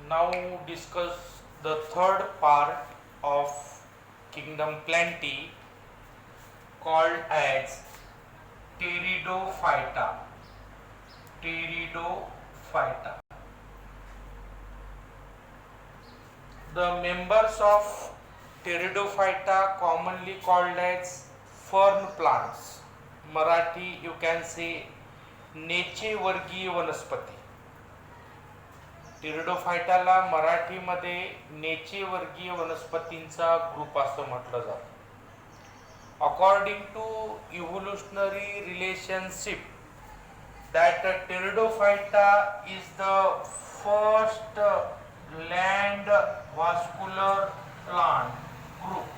now discuss the third part of kingdom Plantae called as Pteridophyta. Pteridophyta. The members of Pteridophyta commonly called as fern plants. Marathi you can say नेचे वर्गीय वनस्पती. टेरिडोफायटाला मराठीमध्ये नेचे वर्गीय वनस्पतींचा group असं म्हटलं जातं. According to evolutionary relationship that Pteridophyta is the first land vascular plant group.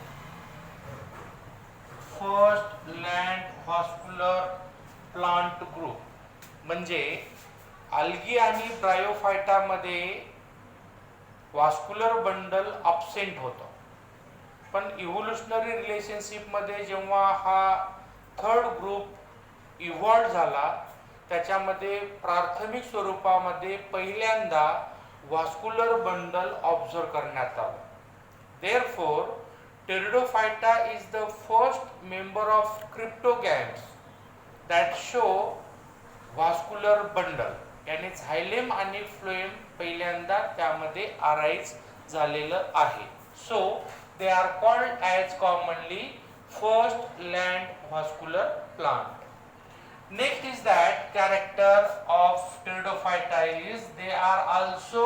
First land vascular plant group. म्हणजे algae आणि ब्रायोफायटामध्ये वास्क्युलर बंडल अब्सेंट होतं, पण इव्होल्युशनरी रिलेशनशिपमध्ये जेव्हा हा थर्ड ग्रुप इव्हॉल्व झाला त्याच्यामध्ये प्राथमिक स्वरूपामध्ये पहिल्यांदा वास्क्युलर बंडल ऑब्झर्व करण्यात आलं. Therefore pteridophyta is the first member of cryptogams that show vascular bundle. याने झायलेम आणि फ्लोएम पहिल्यांदा त्यामध्ये अराइज झालेलं आहे. So they are called as commonly first land vascular plant. Next is that character of Pteridophyta is they are also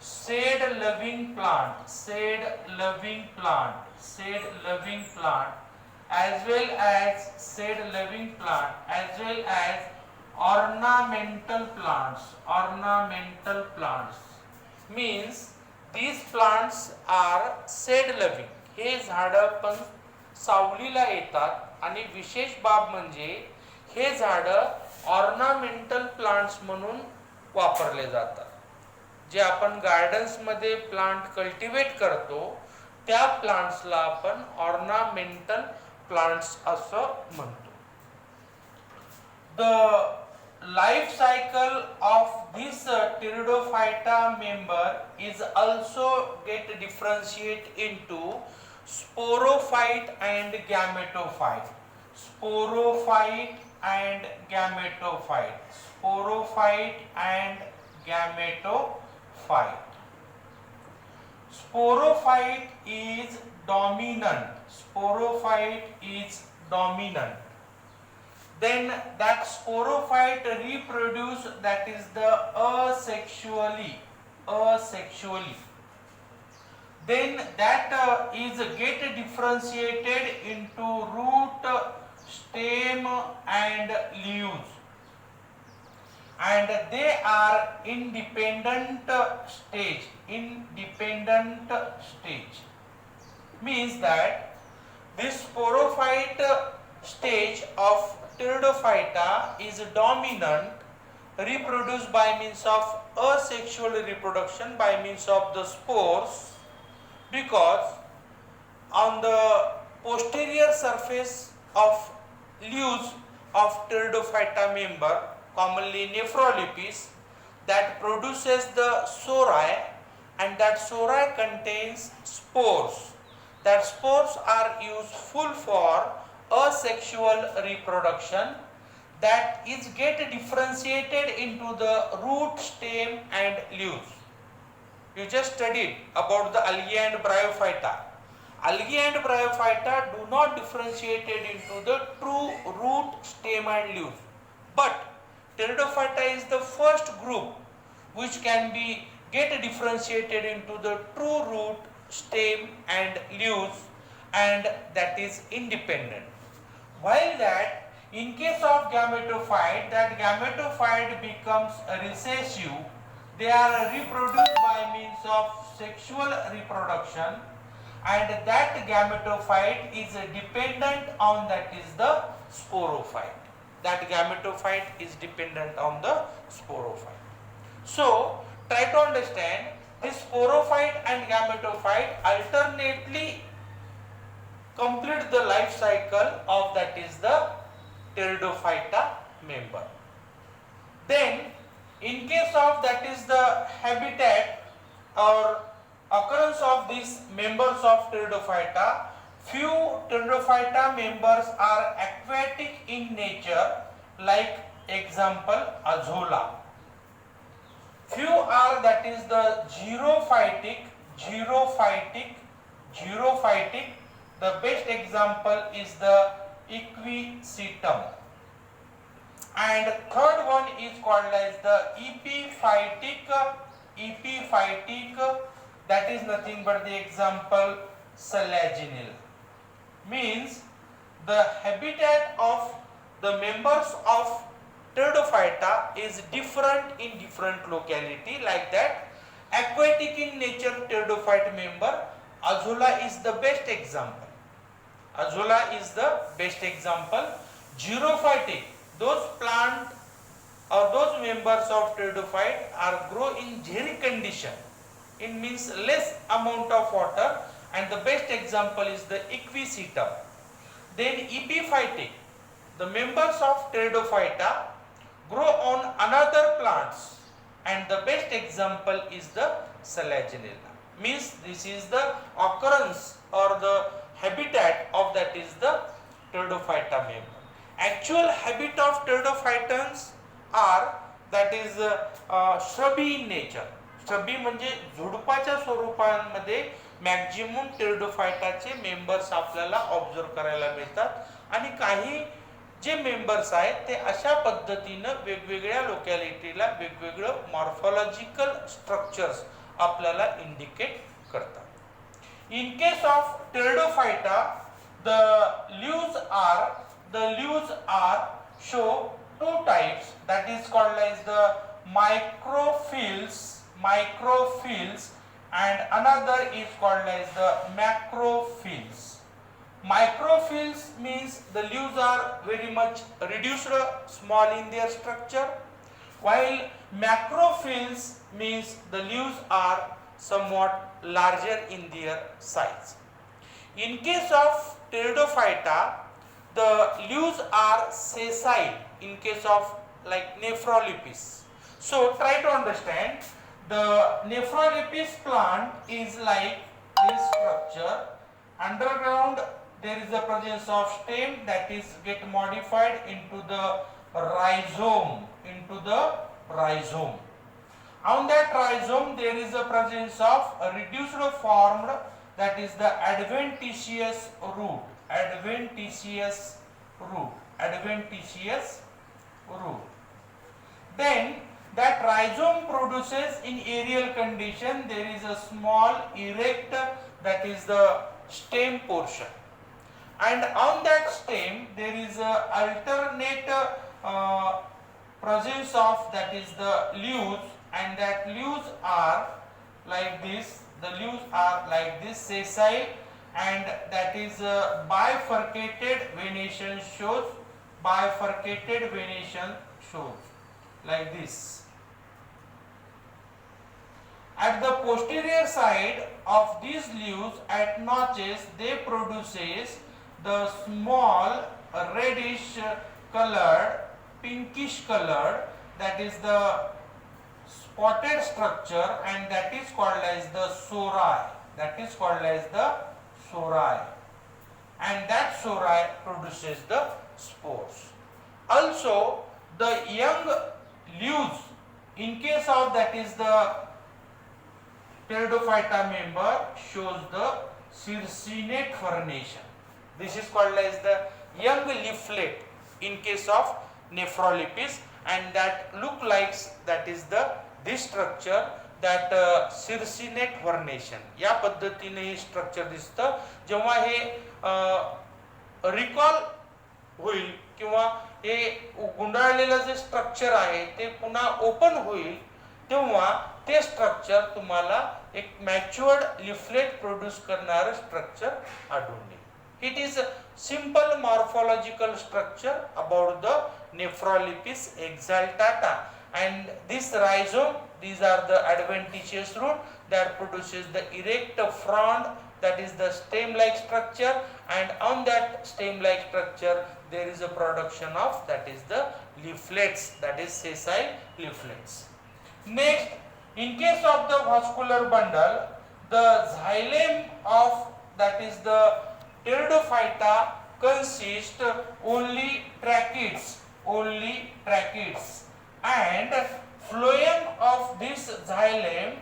shade loving plant, shade loving plant, shade loving plant, as well as shade loving plant, as well as ornamental plants. Ornamental plants means these plants are shade loving. हे झाडं पण सावलीला येतात आणि विशेष बाब म्हणजे हे झाडं ornamental plants म्हणून वापरले जातात. जे आपण गार्डन्समध्ये प्लांट कल्टिवेट करतो त्या प्लांट्सला आपण ऑर्नामेंटल प्लांट्स असं म्हणतो. The life cycle of this pteridophyta member is also get differentiate into sporophyte and gametophyte. Sporophyte and gametophyte. Sporophyte and gametophyte. Sporophyte is dominant. Sporophyte is dominant. Then that sporophyte reproduce, that is the asexually. Then that is get differentiated into root, stem and leaves, and they are independent stage. Independent stage means that this sporophyte stage of Pteridophyta is dominant, reproduced by means of asexual reproduction by means of the spores, because on the posterior surface of leaves of Pteridophyta member, commonly Nephrolepis, that produces the sori, and that sori contains spores. That spores are useful for asexual reproduction, that is get differentiated into the root, stem and leaves. You just studied about the algae and bryophyta. Algae and bryophyta do not differentiated into the true root, stem and leaves. But Pteridophyta is the first group which can be get differentiated into the true root, stem and leaves, and that is independent. While that in case of gametophyte, that gametophyte becomes recessive. They are reproduced by means of sexual reproduction, and that gametophyte is dependent on, that is the sporophyte. That gametophyte is dependent on the sporophyte. So try to understand this sporophyte and gametophyte alternately complete the life cycle of, that is the Pteridophyta member. Then in case of, that is the habitat or occurrence of these members of Pteridophyta. Few Pteridophyta members are aquatic in nature, like example Azolla. Few are, that is the xerophytic. The best example is the Equisetum. And third one is called as the epiphytic. That is nothing but the example Selaginell. Means the habitat of the members of Pteridophyta is different in different locality, like that. Aquatic in nature pteridophyte member, Azolla is the best example. Xerophytic, those plant or those members of pteridophyte are grow in xeric condition. It means less amount of water, and the best example is the Equisetum. Then epiphytic, the members of Pteridophyta grow on another plants, and the best example is the Selaginell. Means this is the occurrence or the habitat of, that is the Pteridophyta member. Actual habit of Pteridophytans are, that is shrubby in nature. Shrubby म्हणजे झुडपाच्या स्वरूपामध्ये maximum टेरिडोफायटाचे members आपल्याला observe करायला मिळतात, आणि काही जे members आहेत ते अशा पद्धतीनं वेगवेगळ्या लोकॅलिटीला वेगवेगळं मॉर्फॉलॉजिकल स्ट्रक्चर्स आपल्याला इंडिकेट करतात. In case of Pteridophyta, the leaves are show two types, that is called as the microphyls, and another is called as the macrophyls. Microphyls means the leaves are very much reduced, small in their structure, while macrophyls means the leaves are somewhat larger in their size. In case of Pteridophyta, the leaves are sessile in case of like Nephrolepis. So try to understand, the Nephrolepis plant is like this structure. Underground there is the presence of stem that is get modified into the rhizome, On that rhizome there is the presence of a reduced formed, that is the adventitious root. Then that rhizome produces, in aerial condition there is a small erect, that is the stem portion, and on that stem there is a alternate presence of, that is the leaves, and that leaves are like this, sessile, and that is bifurcated venation shows, like this. At the posterior side of these leaves at notches, they produces the small reddish colored, pinkish colored, that is the spotted structure, and that is called as the sori. And that sori produces the spores. Also the young leaves, in case of, that is the Pteridophyta member, shows the circinate fernation. This is called as the young leaflet in case of Nephrolepis, and that look like, that is the this structure, that circinate fernation. या पद्धतीने हे structure दिसतं. जेव्हा हे recall होईल किंवा हे गुंडाळलेलं जे structure आहे ते पुन्हा open होईल, तेव्हा ते स्ट्रक्चर तुम्हाला एक मॅच्युअर्ड लिफलेट प्रोड्यूस करणारं स्ट्रक्चर आढळून येईल. It is a simple morphological structure about the Nephrolepis exaltata, and this rhizome, these are the adventitious root that produces the erect frond, that is the stem-like structure, and on that stem-like structure there is a production of, that is the leaflets, that is sessile leaflets. Next, In case of the vascular bundle, the xylem of that is the pteridophyta consists only tracheids, and phloem of this xylem,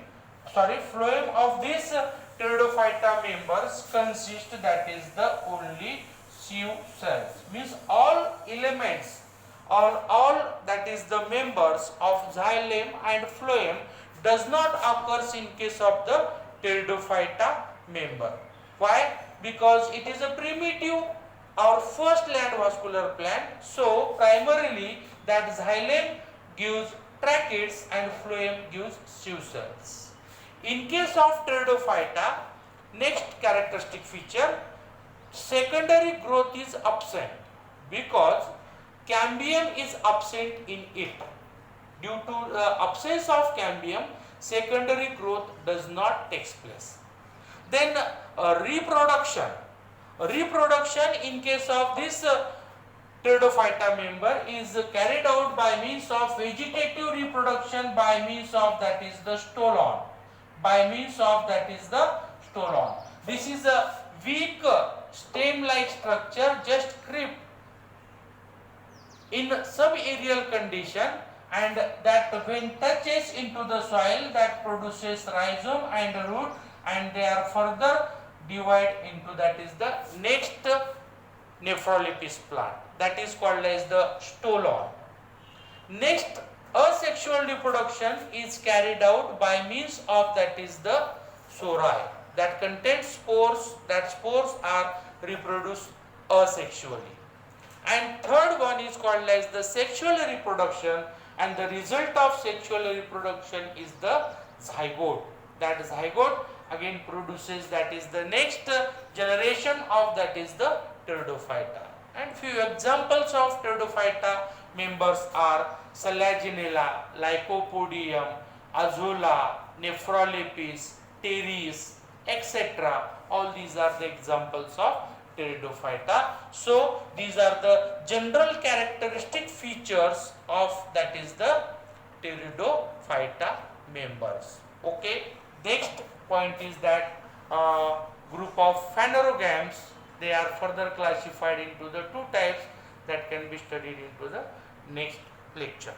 phloem of this pteridophyta members consist that is the only sieve cells. Means all elements or all that is the members of xylem and phloem does not occurs in case of the pteridophyta member. Why? Because it is a primitive or first land vascular plant. So primarily that xylem gives tracheids and phloem gives sieve cells. In case of pteridophyta, next characteristic feature, secondary growth is absent because cambium is absent in it. Due to the absence of cambium, secondary growth does not take place. Then reproduction in case of this pteridophyta member is carried out by means of vegetative reproduction by means of that is the stolon. This is a weak stem-like structure, just creep in subaerial condition, and that when touches into the soil that produces rhizome and root, and they are further divide into that is the next Nephrolepis plant, that is called as the stolon. Next, asexual reproduction is carried out by means of that is the sori that contains spores, that spores are reproduced asexually. And third one is called as the sexual reproduction, and the result of sexual reproduction is the zygote. That zygote again produces that is the next generation of that is the pteridophyta. And few examples of pteridophyta members are Selaginella, Lycopodium, Azolla, Nephrolepis, Pteris, etc. All these are the examples of pteridophyta. So these are the general characteristic features of that is the pteridophyta members. Okay. Next point is that group of phanerogams, they are further classified into the two types that can be studied into the next lecture.